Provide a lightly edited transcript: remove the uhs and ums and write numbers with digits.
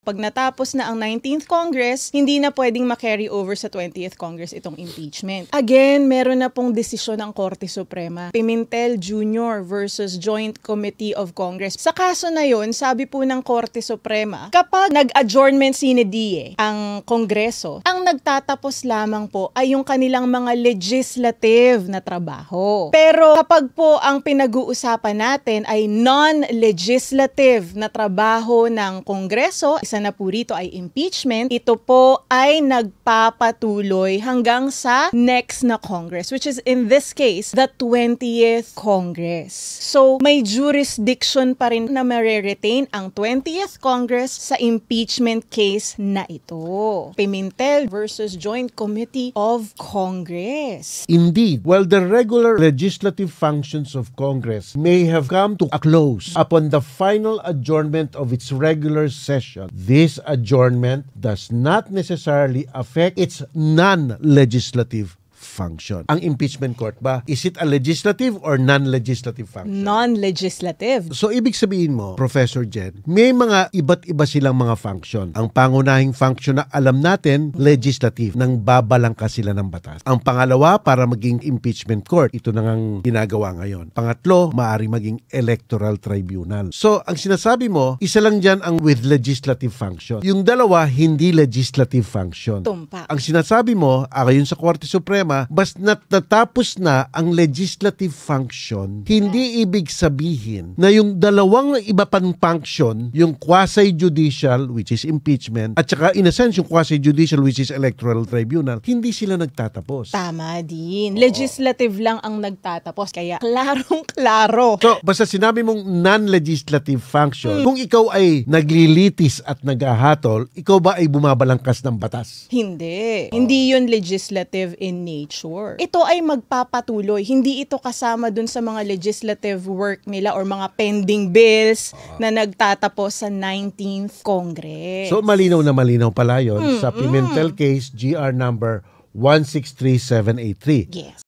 Pag natapos na ang 19th Congress, hindi na pwedeng ma-carry over sa 20th Congress itong impeachment. Again, meron na pong desisyon ng Korte Suprema. Pimentel Jr. versus Joint Committee of Congress. Sa kaso na yon, sabi po ng Korte Suprema, kapag nag-adjournment sine die ang Kongreso, ang nagtatapos lamang po ay yung kanilang mga legislative na trabaho. Pero kapag po ang pinag-uusapan natin ay non-legislative na trabaho ng Kongreso, isa na po rito ay impeachment, ito po ay nagpapatuloy hanggang sa next na Congress, which is in this case, the 20th Congress. So, may jurisdiction pa rin na ma-retain ang 20th Congress sa impeachment case na ito. Pimentel versus Joint Committee of Congress. Indeed, while the regular legislative functions of Congress may have come to a close upon the final adjournment of its regular session, this adjournment does not necessarily affect its non-legislative function. Ang impeachment court ba, is it a legislative or non-legislative function? Non-legislative. So, ibig sabihin mo, Professor Jen, may mga iba't iba silang mga function. Ang pangunahing function na alam natin, legislative, nang babalangkas sila ng batas. Ang pangalawa, para maging impeachment court, ito na ngang ginagawa ngayon. Pangatlo, maaari maging electoral tribunal. So, ang sinasabi mo, isa lang dyan ang with legislative function. Yung dalawa, hindi legislative function. Tumpak. Ang sinasabi mo, ayon sa Korte Suprema, bas natapos na ang legislative function, hindi ibig sabihin na yung dalawang iba pang function, yung quasi-judicial, which is impeachment, at saka in a sense, yung quasi-judicial, which is electoral tribunal, hindi sila nagtatapos. Tama din. Legislative lang ang nagtatapos, kaya klarong-klaro. So, basta sinabi mong non-legislative function, kung ikaw ay naglilitis at naghahatol, ikaw ba ay bumabalangkas ng batas? Hindi. Hindi yun legislative in nature. Ito ay magpapatuloy. Hindi ito kasama dun sa mga legislative work nila or mga pending bills na nagtatapos sa 19th Congress. So, malinaw na malinaw pala yun sa Pimentel case, GR number 163783. Yes.